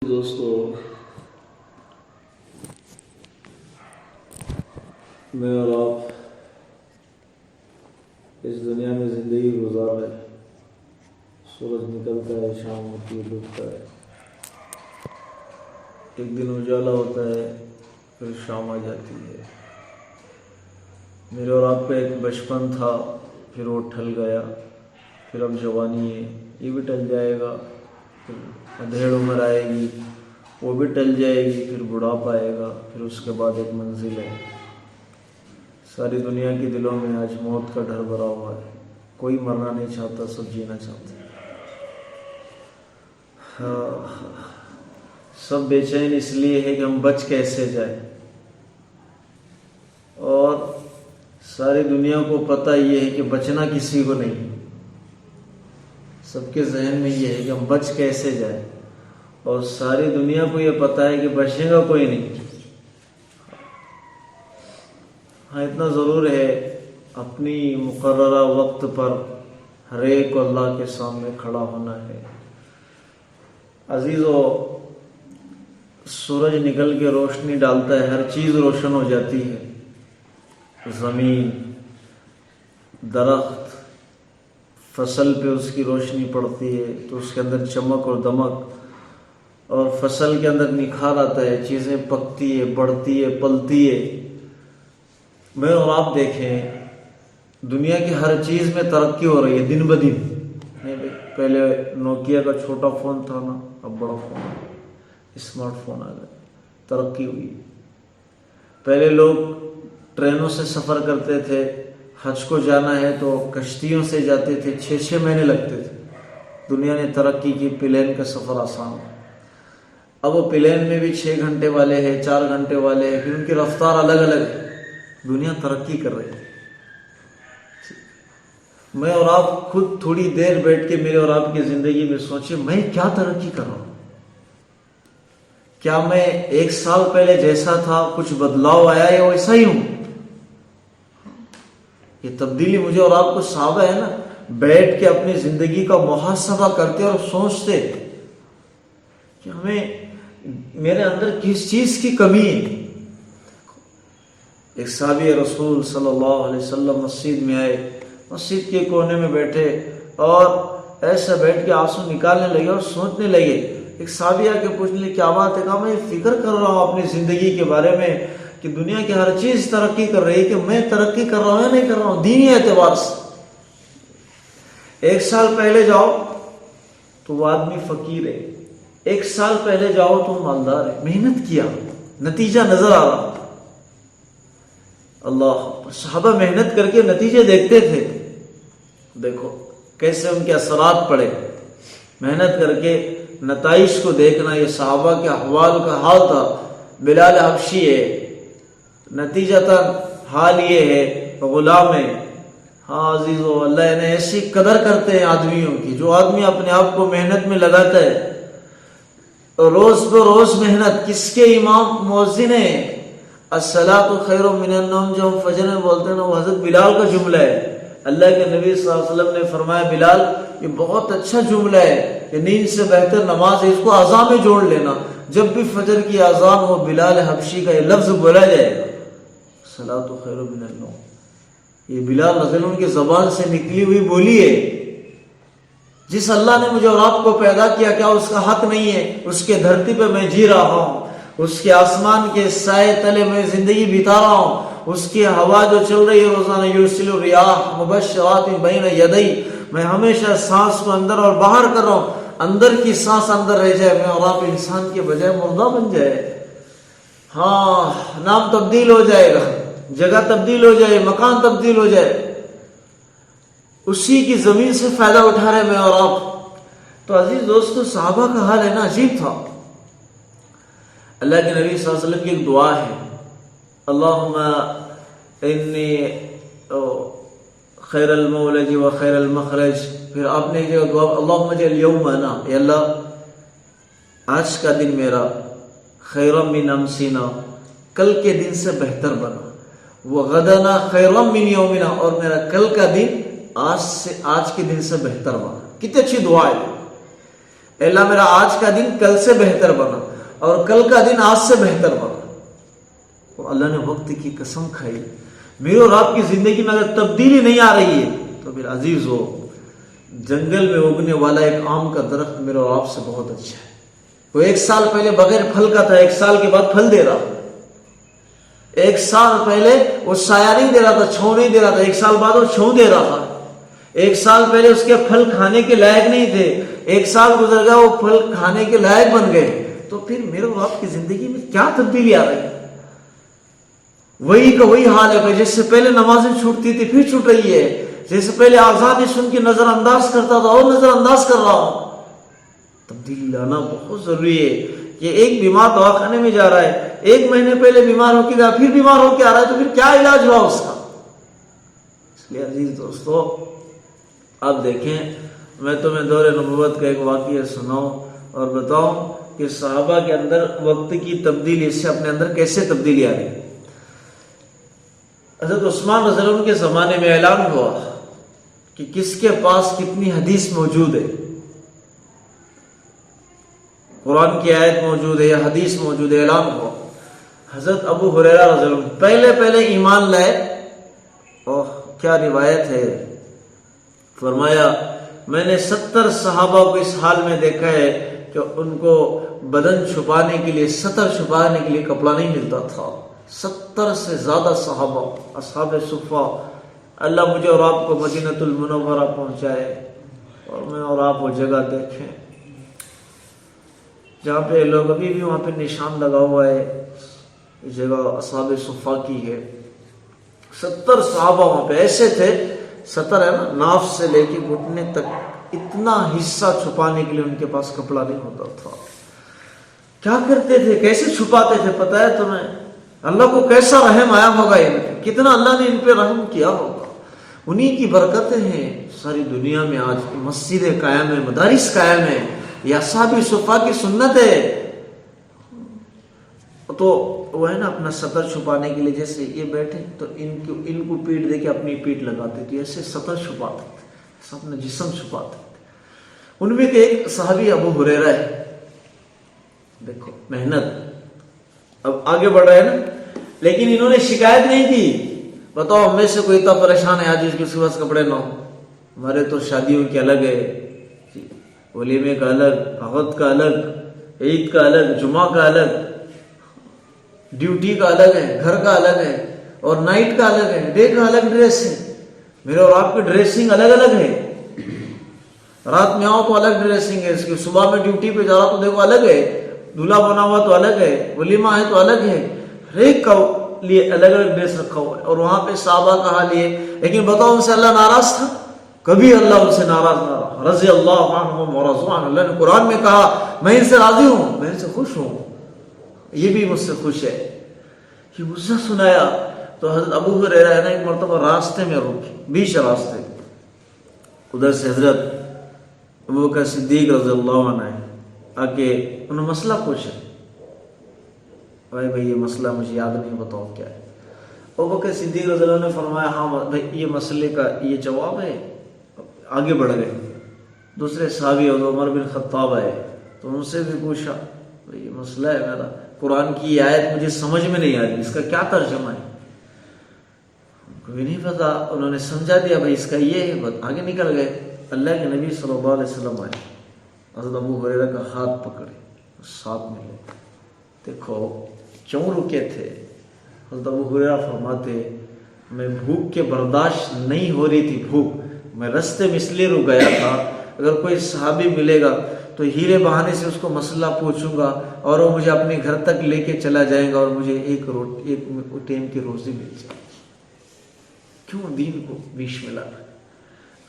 دوستو، میں اور آپ اس دنیا میں زندگی گزار رہے ہیں۔ سورج نکلتا ہے، شام ہوتی ہے، ڈوبتا ہے، ایک دن اجالا ہوتا ہے، پھر شام آ جاتی ہے۔ میرے اور آپ کا ایک بچپن تھا، پھر وہ ٹھل گیا، پھر اب جوانی ہے، یہ بھی ٹل جائے گا، پھر ادھیڑ عمر آئے گی، وہ بھی ٹل جائے گی، پھر بڑھاپا آئے گا، پھر اس کے بعد ایک منزل ہے۔ ساری دنیا کے دلوں میں آج موت کا ڈر بھرا ہوا ہے، کوئی مرنا نہیں چاہتا، سب جینا چاہتے ہیں۔ سب بے چین اس لیے ہے کہ ہم بچ کیسے جائیں، اور ساری دنیا کو پتہ یہ ہے کہ بچنا کسی کو نہیں۔ سب کے ذہن میں یہ ہے کہ ہم بچ کیسے جائیں، اور ساری دنیا کو یہ پتہ ہے کہ بچے گا کوئی نہیں۔ ہاں، اتنا ضرور ہے، اپنی مقررہ وقت پر ہر ایک کو اللہ کے سامنے کھڑا ہونا ہے۔ عزیزو، سورج نکل کے روشنی ڈالتا ہے، ہر چیز روشن ہو جاتی ہے، زمین، درخت، فصل پہ اس کی روشنی پڑتی ہے تو اس کے اندر چمک اور دمک، اور فصل کے اندر نکھار آتا ہے، چیزیں پکتی ہے، بڑھتی ہے، پلتی ہے۔ میں اور آپ دیکھیں، دنیا کی ہر چیز میں ترقی ہو رہی ہے دن بدن۔ پہلے نوکیا کا چھوٹا فون تھا نا، اب بڑا فون آ گیا، اسمارٹ فون آ گیا، ترقی ہوئی۔ پہلے لوگ ٹرینوں سے سفر کرتے تھے، حج کو جانا ہے تو کشتیوں سے جاتے تھے، 6 مہینے لگتے تھے۔ دنیا نے ترقی کی، پلین کا سفر آسان ہو۔ اب وہ پلین میں بھی 6 گھنٹے والے ہیں، 4 گھنٹے والے ہیں، پھر ان کی رفتار الگ الگ ہے۔ دنیا ترقی کر رہی ہے۔ میں اور آپ خود تھوڑی دیر بیٹھ کے میرے اور آپ کی زندگی میں سوچیں، میں کیا ترقی کر رہا ہوں؟ کیا میں 1 سال پہلے جیسا تھا کچھ بدلاؤ آیا یا ویسا ہی ہوں؟ یہ تبدیلی مجھے اور آپ کو صعب ہے نا، بیٹھ کے اپنی زندگی کا محاسبہ کرتے اور سوچتے کہ میرے اندر کس چیز کی کمی ہے۔ ایک صحابی رسول صلی اللہ علیہ وسلم مسجد میں آئے، مسجد کے کونے میں بیٹھے اور ایسا بیٹھ کے آنسو نکالنے لگے اور سوچنے لگے۔ ایک صحابی آ کے پوچھنے لگے، کیا بات ہے؟ کہا، میں فکر کر رہا ہوں اپنی زندگی کے بارے میں کہ دنیا کی ہر چیز ترقی کر رہی ہے، کہ میں ترقی کر رہا ہوں یا نہیں کر رہا ہوں دینی اعتبار سے۔ 1 سال پہلے جاؤ تو وہ آدمی فقیر ہے، 1 سال پہلے جاؤ تو مالدار ہے، محنت کیا، نتیجہ نظر آ رہا۔ اللہ، صحابہ محنت کر کے نتیجے دیکھتے تھے، دیکھو کیسے ان کے اثرات پڑے، محنت کر کے نتائج کو دیکھنا۔ یہ صحابہ کے احوال کا حال تھا۔ بلال حبشی ہے، نتیجتاً حال یہ ہے غلام ہے۔ ہاں عزیزو، اللہ نے ایسی قدر کرتے ہیں آدمیوں کی، جو آدمی اپنے آپ کو محنت میں لگاتا ہے، روز بروز محنت۔ کس کے امام مؤذن ہیں؟ الصلاۃ خیر من النوم، جو ہم فجر میں بولتے ہیں نا، وہ حضرت بلال کا جملہ ہے۔ اللہ کے نبی صلی اللہ علیہ وسلم نے فرمایا، بلال یہ بہت اچھا جملہ ہے، یہ نیند سے بہتر نماز ہے، اس کو اذان میں جوڑ لینا۔ جب بھی فجر کی اذان ہو، بلال حبشی کا یہ لفظ بولا جائے گا، الصلاۃ خیر من النوم۔ یہ بلال رضی اللہ عنہ کی زبان سے نکلی ہوئی بولی ہے۔ جس اللہ نے مجھے اور آپ کو پیدا کیا، کیا اس کا حق نہیں ہے؟ اس کے دھرتی پہ میں جی رہا ہوں، اس کے آسمان کے سائے تلے میں زندگی بتا رہا ہوں، اس کی ہوا جو چل رہی ہے روزانہ، یرسل الریاح مبشرات بین یدی، میں ہمیشہ سانس کو اندر اور باہر کر رہا ہوں۔ اندر کی سانس اندر رہ جائے، میں اور آپ انسان کے بجائے مردہ بن جائے، ہاں نام تبدیل ہو جائے گا، جگہ تبدیل ہو جائے، مکان تبدیل ہو جائے، اسی کی زمین سے فائدہ اٹھا رہے میں اور آپ۔ تو عزیز دوستو، صحابہ کا حال ہے نا، عجیب تھا۔ اللہ کے نبی صلی اللہ علیہ وسلم کی ایک دعا ہے، اللہم انی خیر المولج و خیر المخرج۔ پھر آپ نے جو دعا، اللہم اجعل یومنا، اے اللہ آج کا دن میرا خیر من امسنا، کل کے دن سے بہتر بنا، وغدنا خیر من یومنا، اور میرا کل کا دن آج کے دن سے بہتر بنا۔ کتنی اچھی دعا ہے۔ اے اللہ میرا آج کا دن کل سے بہتر بنا اور کل کا دن آج سے بہتر بنا. اور اللہ نے وقت کی قسم کھائی. میرے اور آپ کی زندگی میں اگر تبدیلی نہیں آ رہی ہے تو پھر عزیز ہو، جنگل میں اگنے والا ایک آم کا درخت میرے اور آپ سے بہت اچھا ہے. وہ 1 سال پہلے بغیر پھل کا تھا، 1 سال کے بعد پھل دے رہا. 1 سال پہلے وہ سایہ نہیں دے رہا تھا، چھاؤں نہیں دے رہا تھا، 1 سال بعد وہ چھاؤں دے رہا تھا. 1 سال پہلے اس کے پھل کھانے کے لائق نہیں تھے، 1 سال گزر گیا وہ پھل کھانے کے لائق بن گئے. تو پھر میرے اور آپ کی زندگی میں کیا تبدیلی آ رہی ہے؟ وہی کا وہی حال ہے. جس سے پہلے نمازیں چھوٹتی تھی پھر چھوٹ رہی ہے، جیسے پہلے آزادی سن کے نظر انداز کرتا تھا اور نظر انداز کر رہا ہوں. تبدیلی لانا بہت ضروری ہے. کہ ایک بیمار دواخانے میں جا رہا ہے، 1 مہینے پہلے بیمار ہو کے گیا، پھر بیمار ہو کے آ رہا ہے، تو پھر کیا علاج ہوا اس کا؟ اس لیے عزیز دوستو، آپ دیکھیں، میں تمہیں دور نبوت کا ایک واقعہ سناؤں اور بتاؤں کہ صحابہ کے اندر وقت کی تبدیلی سے اپنے اندر کیسے تبدیلی آ رہی. حضرت عثمان رضی اللہ عنہ کے زمانے میں اعلان ہوا کہ کس کے پاس کتنی حدیث موجود ہے، قرآن کی آیت موجود ہے یا حدیث موجود ہے. اعلان ہوا. حضرت ابو ہریرہ رضی اللہ عنہ پہلے ایمان لائے. اور کیا روایت ہے، فرمایا میں نے 70 صحابہ کو اس حال میں دیکھا ہے کہ ان کو بدن چھپانے کے لیے، سطر چھپانے کے لیے کپڑا نہیں ملتا تھا. 70 سے زیادہ صحابہ، اصحاب صفہ. اللہ مجھے اور آپ کو مدینۃ المنورہ پہنچائے اور میں اور آپ وہ جگہ دیکھیں جہاں پہ لوگ ابھی بھی وہاں پہ نشان لگا ہوا ہے. یہ جگہ اصحاب صفہ کی ہے. 70 صحابہ وہاں پہ ایسے تھے، 70 ہے نا، ناف سے لے کے گھٹنے تک اتنا حصہ چھپانے کے لیے ان کے پاس کپڑا نہیں ہوتا تھا. کیا کرتے تھے، کیسے چھپاتے تھے پتہ ہے تمہیں؟ اللہ کو کیسا رحم آیا ہوگا ان پہ، کتنا اللہ نے ان پہ رحم کیا ہوگا. انہی کی برکتیں ہیں ساری دنیا میں آج مسجدیں قائم ہیں، مدارس قائم ہیں. یہ اصحاب صفہ کی سنت ہے. تو وہ ہے نا اپنا سطر چھپانے کے لیے جیسے یہ بیٹھے تو ان کو پیٹ دے کے اپنی پیٹ لگاتے تھے، ایسے سطر چھپاتے تھے، اپنا جسم چھپاتے تھے. ان میں کے ایک صحابی ابو ہریرہ ہے. دیکھو محنت، اب آگے بڑھ رہے ہیں نا، لیکن انہوں نے شکایت نہیں کی. بتاؤ ہم میں سے کوئی اتنا پریشان ہے آج اس کے پاس کپڑے نہ ہو؟ ہمارے تو شادیوں کے الگ ہے، ولیمے کا الگ، عقد کا الگ، عید کا الگ، جمعہ کا الگ، ڈیوٹی کا الگ ہے، گھر کا الگ ہے، اور نائٹ کا الگ ہے، ڈے کا الگ ڈریس ہے. میرے اور آپ کی ڈریسنگ الگ الگ ہے. رات میں آؤ تو الگ ڈریسنگ ہے اس کی، صبح میں ڈیوٹی پہ جا رہا تو دیکھو الگ ہے، دولہا بنا ہوا تو الگ ہے، ولیمہ ہے تو الگ ہے. ہر ایک کا لیے الگ الگ ڈریس رکھا ہوا ہے. اور وہاں پہ صحابہ کا حال یہ، لیکن بتاؤ ان سے اللہ ناراض تھا؟ کبھی اللہ ان سے ناراض نہ رہا. رضی اللہ عنہم ورضوا عنہ. اللہ نے قرآن میں کہا میں ان سے راضی ہوں، میں ان سے خوش ہوں، یہ بھی مجھ سے خوش ہے. یہ مجھ سے سنایا تو حضرت ابو ہریرہ نے ایک مرتبہ راستے میں روکی، بیچ راستے. ادھر سے حضرت ابو بکر صدیق رضی اللہ عنہ آ کے انہوں نے مسئلہ پوچھا. بھائی یہ مسئلہ مجھے یاد نہیں، بتاؤ کیا ہے. ابو بکر صدیق رضی اللہ عنہ نے فرمایا ہاں بھائی یہ مسئلے کا یہ جواب ہے. آگے بڑھ گئے. دوسرے صحابی عمر بن خطاب آئے تو ان سے بھی پوچھا یہ مسئلہ ہے میرا، قرآن کی آیت مجھے سمجھ میں نہیں آ رہی، اس کا کیا ترجمہ ہے؟ کوئی نہیں پتا. انہوں نے سمجھا دیا بھائی اس کا یہ ہے، آگے نکل گئے. اللہ کے نبی صلی اللہ علیہ وسلم آئے، حضرت ابو ہریرہ کا ہاتھ پکڑے، ساتھ میں لے. دیکھو کیوں رکے تھے؟ حضرت ابو ہریرہ فرماتے میں بھوک کے برداشت نہیں ہو رہی تھی، بھوک، میں رستے میں اس لیے رک گیا تھا اگر کوئی صحابی ملے گا تو ہیرے بہانے سے اس کو مسئلہ پوچھوں گا اور وہ مجھے اپنے گھر تک لے کے چلا جائے گا اور مجھے ایک ٹائم کی روزی مل جائے. کیوں دین کو بیچ میں لانا؟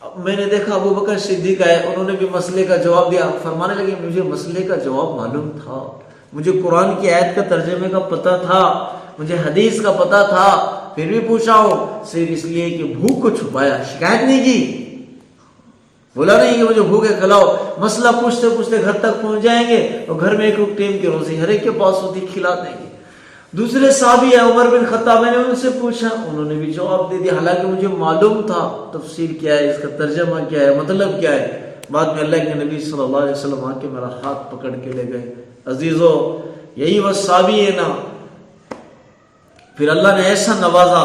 اب میں نے دیکھا ابو بکر صدیق آئے، انہوں نے بھی مسئلے کا جواب دیا. فرمانے لگے مجھے مسئلے کا جواب معلوم تھا، مجھے قرآن کی آیت کا ترجمے کا پتہ تھا، مجھے حدیث کا پتہ تھا، پھر بھی پوچھا ہوں صرف اس لیے کہ بھوک کو چھپایا. شکایت نہیں کی، بولا نہیں کہ مجھے بھوکے کھلاؤ. مسئلہ پوچھتے پوچھتے گھر تک پہنچ جائیں گے اور گھر میں ایک ٹائم کی روزی ہر ایک کے پاس ہوتی، کھلا دیں گے. دوسرے صحابی ہیں عمر بن خطاب، میں نے ان سے پوچھا، انہوں نے بھی جواب دے دیا حالانکہ مجھے معلوم تھا تفسیر کیا ہے، اس کا ترجمہ کیا ہے، مطلب کیا ہے. بعد میں اللہ کے نبی صلی اللہ علیہ وسلم آ کے میرا ہاتھ پکڑ کے لے گئے. عزیزو یہی وہ صحابی ہے نا, پھر اللہ نے ایسا نوازا,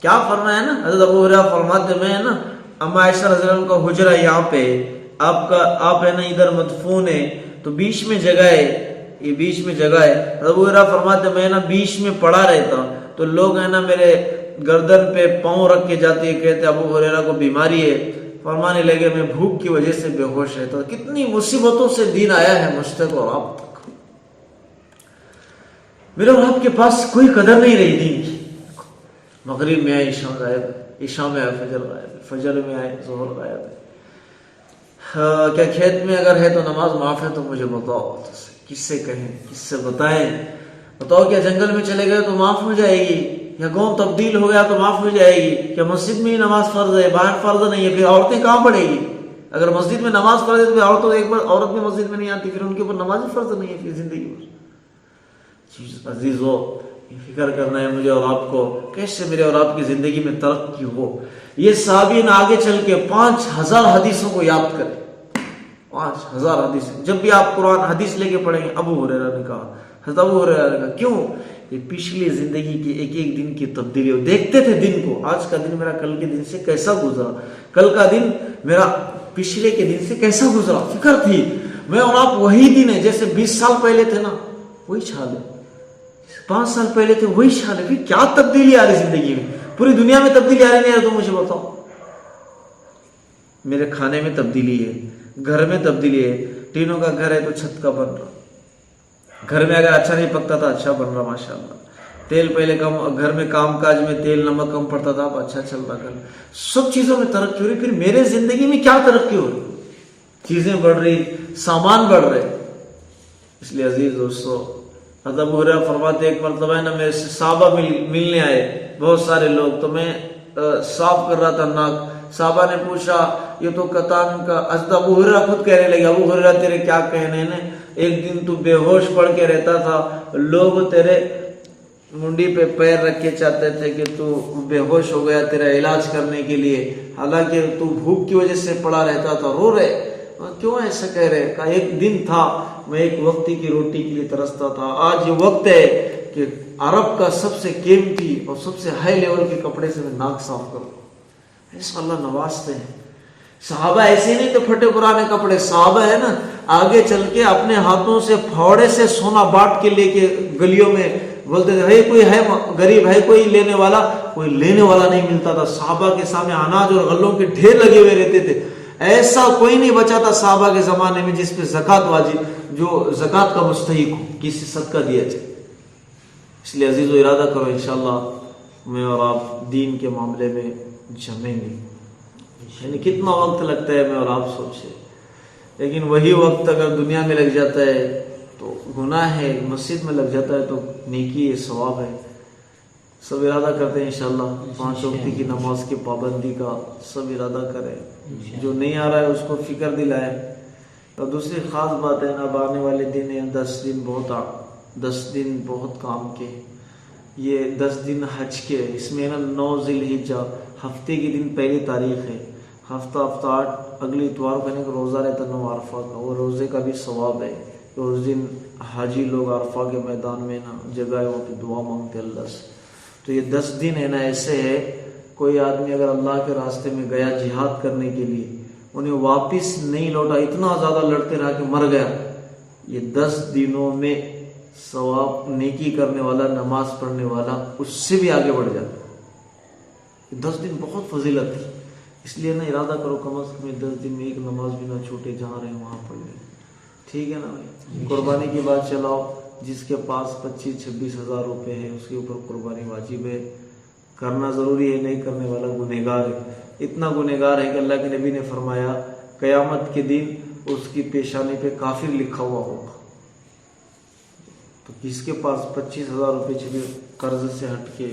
کیا فرمایا نا, حضرت ابو ہریرہ فرماتے میں نا اما عائشہ رضی اللہ عنہ کا حجرہ یہاں پہ, آپ ہے نا ادھر مدفون ہے, تو بیچ میں جگہ ہے, یہ بیچ میں جگہ ہے. ابو ہریرہ فرماتے میں نا بیچ میں پڑا رہتا, تو لوگ ہے نا میرے گردن پہ پاؤں رکھ کے جاتے, کہتے ابو ہریرہ کو بیماری ہے, فرمانے لگے میں بھوک کی وجہ سے بے ہوش رہتا. کتنی مصیبتوں سے دین آیا ہے مجھ تک اور آپ تک. میرے اور آپ کے پاس کوئی قدر نہیں رہی دین کی. مغرب میں آئے عشاء غائب, عشاء میں آئے فجر غائب, فجر میں آئے ظہر غائب ہے. کیا کھیت میں اگر ہے تو نماز معاف ہے تو مجھے بتاؤ, کس سے کہیں, کس سے بتائیں, بتاؤ. کیا جنگل میں چلے گئے تو معاف ہو جائے گی, یا گاؤں تبدیل ہو گیا تو معاف ہو جائے گی, کیا مسجد میں ہی نماز فرض ہے, باہر فرض نہیں ہے, پھر عورتیں کہاں پڑھے گی؟ اگر مسجد میں نماز فرض ہے تو عورتوں ایک بار عورت بھی مسجد میں نہیں آتی, پھر ان کے اوپر نماز فرض نہیں ہے پھر زندگی میں. عزیزو فکر کرنا ہے مجھے اور آپ کو, کیسے میرے اور آپ کی زندگی میں ترقی ہو. یہ صحابی نے آگے چل کے 5000 حدیثوں کو یاد کرے, 5000 حدیث. جب بھی آپ قرآن حدیث لے کے پڑھیں گے ابو ہریرہ نے کہا, حضرت ابو ہریرہ نے کہا. کیوں؟ یہ پچھلی زندگی کی ایک ایک دن کی تبدیلی ہو. دیکھتے تھے دن کو, آج کا دن میرا کل کے دن سے کیسا گزرا, کل کا دن میرا پچھلے کے دن سے کیسا گزرا. فکر تھی. میں اور آپ وہی دن ہے جیسے 20 سال پہلے تھے نا, وہی چھال ہے. 5 سال پہلے تھے وہی چھال ہے. پھر کیا تبدیلی آ رہی زندگی میں؟ پوری دنیا میں تبدیلی آ رہی نہیں ہے تو مجھے بتاؤ. میرے کھانے میں تبدیلی ہے, گھر میں تبدیلی ہے. ٹینوں کا گھر ہے تو چھت کا بن رہا, گھر میں اگر اچھا نہیں پکتا تھا اچھا بن رہا ماشاءاللہ. تیل پہلے کم, گھر میں کام کاج میں تیل نمک کم پڑتا تھا, اب اچھا چل رہا گھر. سب چیزوں میں ترقی ہو رہی. پھر میرے زندگی میں کیا ترقی ہو رہی؟ چیزیں بڑھ رہی, سامان بڑھ رہے. اس لیے عزیز دوستو, حضرت ابو ہریرہ فرماتے ایک مرتبہ ہے نا میرے سے صحابہ ملنے آئے, بہت سارے لوگ, تو میں صاف کر رہا تھا ناک. صحابہ نے پوچھا یہ تو کتان کا. حضرت ابو ہریرہ خود کہنے لگے, ابو ہریرہ تیرے کیا کہنے ہیں, ایک دن تو بے ہوش پڑ کے رہتا تھا, لوگ تیرے منڈی پہ پیر رکھ کے چاہتے تھے کہ تو بے ہوش ہو گیا, تیرا علاج کرنے کے لیے, حالانکہ تو بھوک کی وجہ سے پڑا رہتا تھا. رو رہے, کیوں ایسا کہہ رہے؟ کہا ایک دن تھا میں ایک وقتی کی روٹی کے لیے ترستا تھا, آج یہ وقت ہے کہ عرب کا سب سے قیمتی اور سب سے ہائی لیول کے کپڑے سے میں ناک صاف کروں. ایسا اللہ نوازتے ہیں. صحابہ ایسے نہیں تو پھٹے پرانے کپڑے. صحابہ ہے نا آگے چل کے اپنے ہاتھوں سے پھاوڑے سے سونا بانٹ کے لے کے گلیوں میں بولتے تھے بھائی کوئی ہے غریب ہے کوئی لینے والا, کوئی لینے والا نہیں ملتا تھا. صحابہ کے سامنے اناج اور غلوں کے ڈھیر لگے ہوئے رہتے تھے. ایسا کوئی نہیں بچا تھا صحابہ کے زمانے میں جس پہ زکوٰۃ واجب, جو زکوٰۃ کا مستحق ہو, کسی صدقہ دیا جائے. اس لیے عزیز و ارادہ کرو انشاءاللہ میں اور آپ دین کے معاملے میں جمیں گے. یعنی کتنا وقت لگتا ہے میں اور آپ سوچے, لیکن وہی وقت اگر دنیا میں لگ جاتا ہے تو گناہ ہے, مسجد میں لگ جاتا ہے تو نیکی ہے, ثواب ہے. سب ارادہ کرتے ہیں انشاءاللہ 5 وقت کی نماز کی پابندی کا, سب ارادہ کریں. جو نہیں آ رہا ہے اس کو فکر دلائیں. اور دوسری خاص بات ہے نا, اب آنے والے دن ہیں 10 دن بہت کام کے. یہ 10 دن حج کے, اس میں نا 9 ذی الحجہ ہفتے کی دن پہلی تاریخ ہے. ہفتہ 8 اگلی اتوار کو کہنے کا روزہ رہتا 9 عرفہ کا, وہ روزے کا بھی ثواب ہے. اس دن حاجی لوگ عرفہ کے میدان میں نا جگہ ہے وہاں پہ دعا مانگتے اللہ سے. تو یہ 10 دن ہے نا ایسے ہے, کوئی آدمی اگر اللہ کے راستے میں گیا جہاد کرنے کے لیے, انہیں واپس نہیں لوٹا, اتنا زیادہ لڑتے رہا کہ مر گیا, یہ 10 دنوں میں ثواب نیکی کرنے والا, نماز پڑھنے والا اس سے بھی آگے بڑھ جاتا. 10 دن بہت فضیلت ہے. اس لیے نا ارادہ کرو کم از کم 10 دن میں ایک نماز بھی نہ چھوٹے, جہاں رہے وہاں پڑھ لیں. ٹھیک ہے نا بھائی. قربانی کی بات چلاؤ, جس کے پاس 25-26 ہزار روپے ہیں اس کے اوپر قربانی واجب ہے, کرنا ضروری ہے. نہیں کرنے والا گنہگار ہے. اتنا گنہگار ہے کہ اللہ کے نبی نے فرمایا قیامت کے دن اس کی پیشانی پہ کافر لکھا ہوا ہوگا. تو جس کے پاس 25,000 روپے چلیے قرض سے ہٹ کے,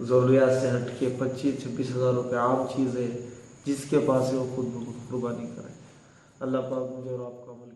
ضروریات سے ہٹ کے 25-26 ہزار روپے عام چیز ہے, جس کے پاس ہے وہ خود قربانی کرے. اللہ پاک مجھے اور آپ کو عمل